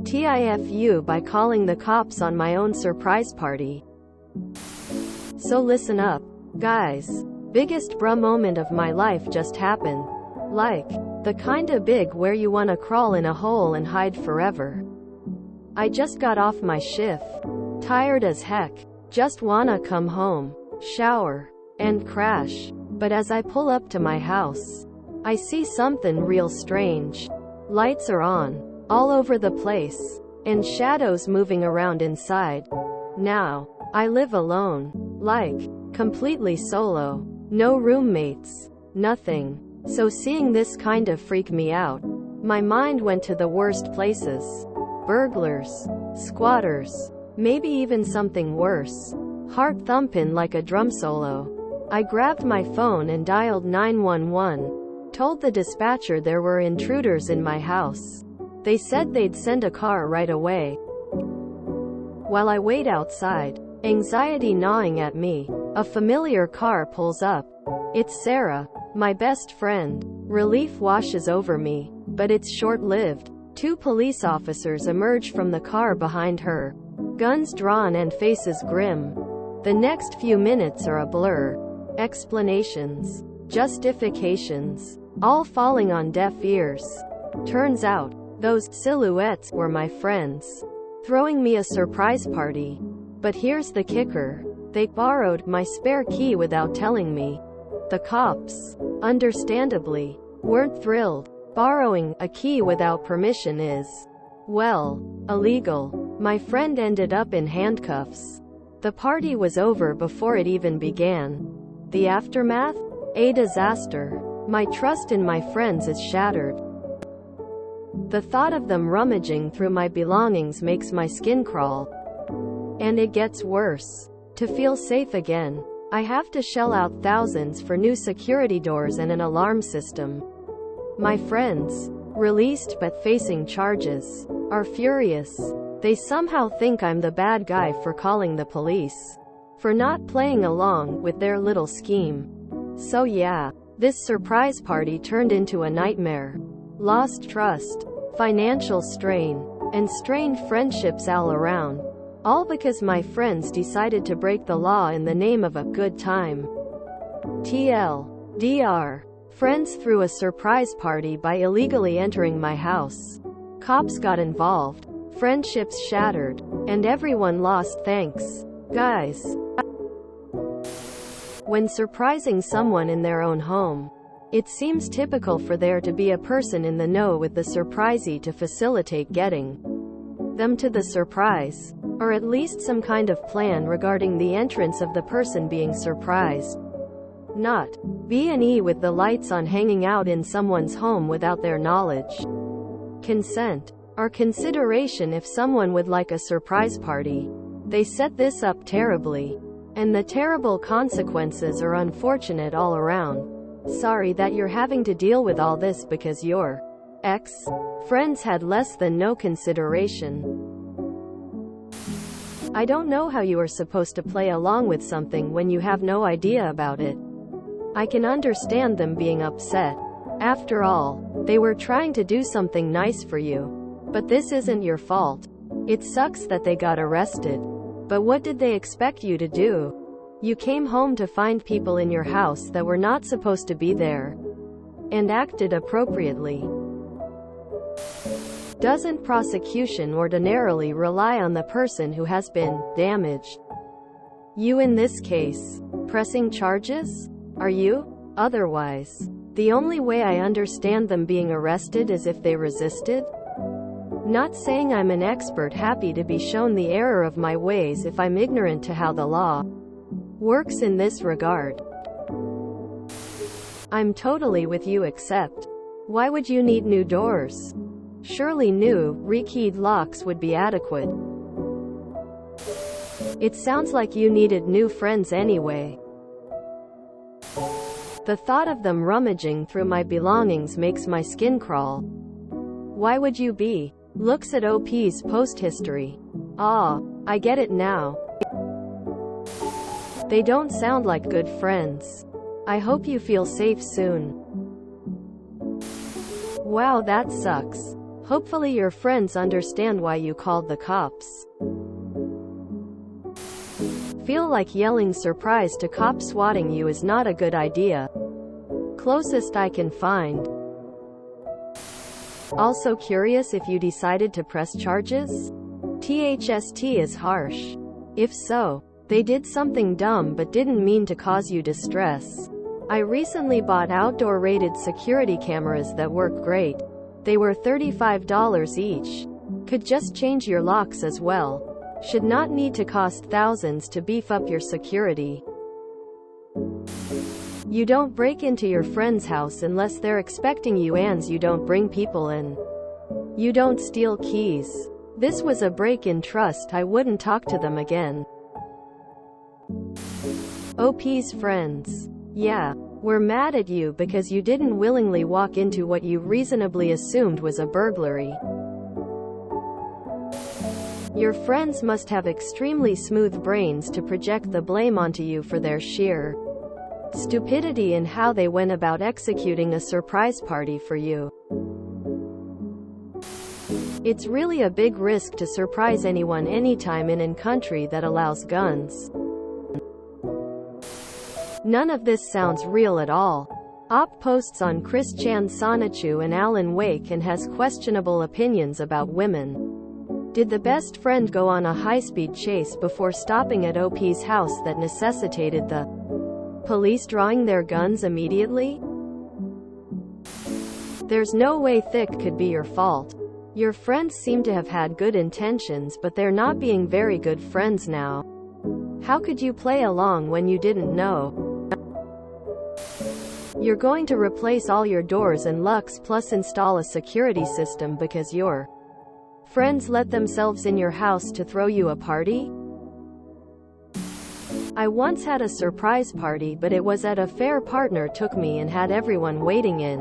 TIFU by calling the cops on my own surprise party. So listen up, guys. Biggest bruh moment of my life just happened. Like, the kinda big where you wanna crawl in a hole and hide forever. I just got off my shift. Tired as heck. Just wanna come home, shower, and crash. But as I pull up to my house, I see something real strange. Lights are on, all over the place, and shadows moving around inside. Now, I live alone. Like, completely solo. No roommates. Nothing. So seeing this kind of freaked me out. My mind went to the worst places. Burglars. Squatters. Maybe even something worse. Heart thumping like a drum solo. I grabbed my phone and dialed 911. Told the dispatcher there were intruders in my house. They said they'd send a car right away. While I wait outside, anxiety gnawing at me, a familiar car pulls up. It's Sarah, my best friend. Relief washes over me, but it's short-lived. Two police officers emerge from the car behind her, guns drawn and faces grim. The next few minutes are a blur. Explanations, justifications, all falling on deaf ears. Turns out, those silhouettes were my friends, throwing me a surprise party. But here's the kicker. They borrowed my spare key without telling me. The cops, understandably, weren't thrilled. Borrowing a key without permission is, well, illegal. My friend ended up in handcuffs. The party was over before it even began. The aftermath? A disaster. My trust in my friends is shattered. The thought of them rummaging through my belongings makes my skin crawl. And it gets worse. To feel safe again, I have to shell out thousands for new security doors and an alarm system. My friends, released but facing charges, are furious. They somehow think I'm the bad guy for calling the police, for not playing along with their little scheme. So yeah, this surprise party turned into a nightmare. Lost trust, financial strain, and strained friendships all around. All because my friends decided to break the law in the name of a good time. TLDR. Friends threw a surprise party by illegally entering my house. Cops got involved. Friendships shattered. And everyone lost. Thanks, guys. When surprising someone in their own home, it seems typical for there to be a person in the know with the surprisee to facilitate getting them to the surprise, or at least some kind of plan regarding the entrance of the person being surprised. Not B&E with the lights on hanging out in someone's home without their knowledge, consent, or consideration if someone would like a surprise party. They set this up terribly, and the terrible consequences are unfortunate all around. Sorry that you're having to deal with all this because your ex-friends had less than no consideration. I don't know how you are supposed to play along with something when you have no idea about it. I can understand them being upset. After all, they were trying to do something nice for you. But this isn't your fault. It sucks that they got arrested. But what did they expect you to do? You came home to find people in your house that were not supposed to be there, and acted appropriately. Doesn't prosecution ordinarily rely on the person who has been damaged? You in this case, pressing charges? Are you? Otherwise, the only way I understand them being arrested is if they resisted? Not saying I'm an expert, happy to be shown the error of my ways if I'm ignorant to how the law works in this regard. I'm totally with you, except, why would you need new doors? Surely new, rekeyed locks would be adequate. It sounds like you needed new friends anyway. The thought of them rummaging through my belongings makes my skin crawl. Why would you be? Looks at OP's post history. Ah, I get it now. They don't sound like good friends. I hope you feel safe soon. Wow, that sucks. Hopefully your friends understand why you called the cops. Feel like yelling surprise to cops swatting you is not a good idea. Closest I can find. Also curious if you decided to press charges? THST is harsh. If so, they did something dumb but didn't mean to cause you distress. I recently bought outdoor rated security cameras that work great. They were $35 each. Could just change your locks as well. Should not need to cost thousands to beef up your security. You don't break into your friend's house unless they're expecting you, and you don't bring people in. You don't steal keys. This was a break in trust. I wouldn't talk to them again. OP's friends. Yeah, we're mad at you because you didn't willingly walk into what you reasonably assumed was a burglary. Your friends must have extremely smooth brains to project the blame onto you for their sheer stupidity in how they went about executing a surprise party for you. It's really a big risk to surprise anyone anytime in a country that allows guns. None of this sounds real at all. OP posts on Chris Chan Sonichu and Alan Wake and has questionable opinions about women. Did the best friend go on a high-speed chase before stopping at OP's house that necessitated the police drawing their guns immediately? There's no way Thick could be your fault. Your friends seem to have had good intentions, but they're not being very good friends now. How could you play along when you didn't know? You're going to replace all your doors and locks plus install a security system because your friends let themselves in your house to throw you a party? I once had a surprise party, but it was at a fair. Partner took me and had everyone waiting in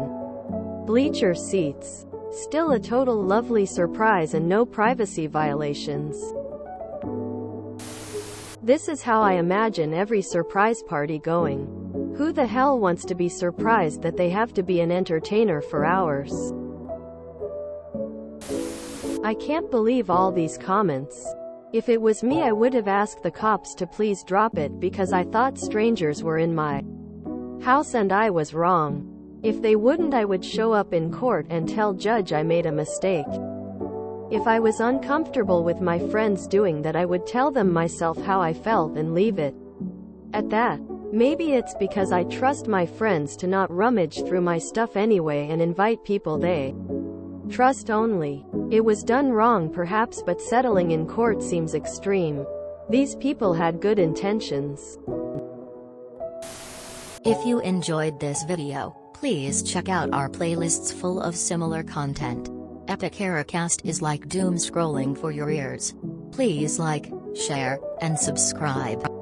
bleacher seats. Still a total lovely surprise and no privacy violations. This is how I imagine every surprise party going. Who the hell wants to be surprised that they have to be an entertainer for hours? I can't believe all these comments. If it was me, I would have asked the cops to please drop it because I thought strangers were in my house and I was wrong. If they wouldn't, I would show up in court and tell judge I made a mistake. If I was uncomfortable with my friends doing that, I would tell them myself how I felt and leave it at that. Maybe it's because I trust my friends to not rummage through my stuff anyway and invite people they trust only. It was done wrong perhaps, but settling in court seems extreme. These people had good intentions. If you enjoyed this video, please check out our playlists full of similar content. Epic Ericast is like doom scrolling for your ears. Please like, share, and subscribe.